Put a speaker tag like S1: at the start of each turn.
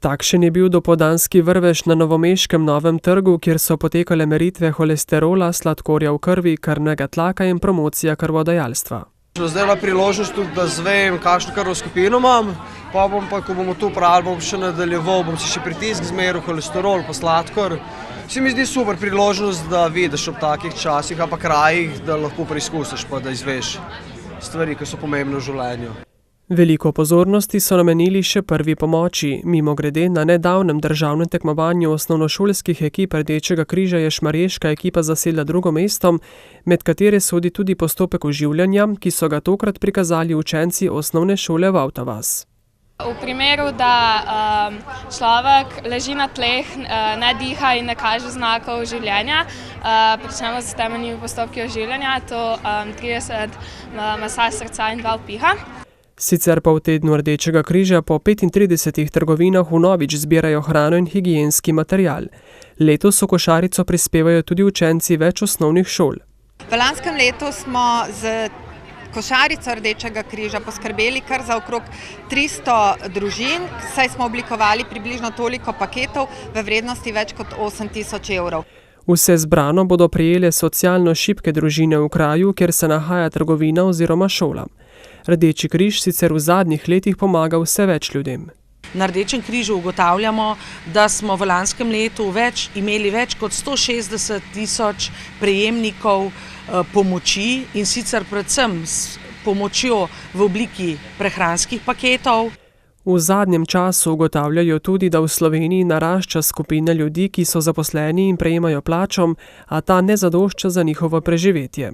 S1: Takšen je bil dopoldanski vrvež na novomeškem Novem trgu, kjer so potekale meritve holesterola, sladkorja v krvi, krvnega tlaka in promocija krvodajalstva.
S2: Zdaj je bila priložnost tudi, da zvem, kakšno krvno skupino imam, pa bom pa, ko bomo to pravili, bom še nadaljeval, bom si še pritisk zmeril, holesterol pa sladkor. Se mi zdi super priložnost, da vidiš ob takih časih, pa krajih, da lahko preizkusiš pa da izveš stvari, ki so pomembne v življenju.
S1: Veliko pozornosti so namenili še prvi pomoči. Mimogrede, na nedavnem državnem tekmovanju osnovnošolskih ekip Rdečega križa je šmarješka ekipa zasedla drugo mesto, med katere sodi tudi postopek oživljanja, ki so ga tokrat prikazali učenci osnovne šole Vavta-vas.
S3: V primeru, da človek leži na tleh, ne diha in ne kaže znakov življenja, pričnemo s temeljnimi postopki oživljanja, to 30 masaj srca in 2 vpiha.
S1: Sicer pa v tednu Rdečega križa po 35 trgovinah vnovič zbirajo hrano in higienski material. Letos v košarico prispevajo tudi učenci več osnovnih šol.
S4: V lanskem letu smo z košarico Rdečega križa poskrbeli kar za okrog 300 družin, saj smo oblikovali približno toliko paketov v vrednosti več kot 8.000 evrov.
S1: Vse zbrano bodo prejele socialno šibke družine v kraju, kjer se nahaja trgovina oziroma šola. Rdeči križ sicer v zadnjih letih pomaga vse več ljudem.
S5: Na Rdečem križu ugotavljamo, da smo v lanskem letu imeli več kot 160.000 prejemnikov pomoči in sicer predvsem s pomočjo v obliki prehranskih paketov.
S1: V zadnjem času ugotavljajo tudi, da v Sloveniji narašča skupina ljudi, ki so zaposleni in prejemajo plačo, a ta ne zadošča za njihovo preživetje.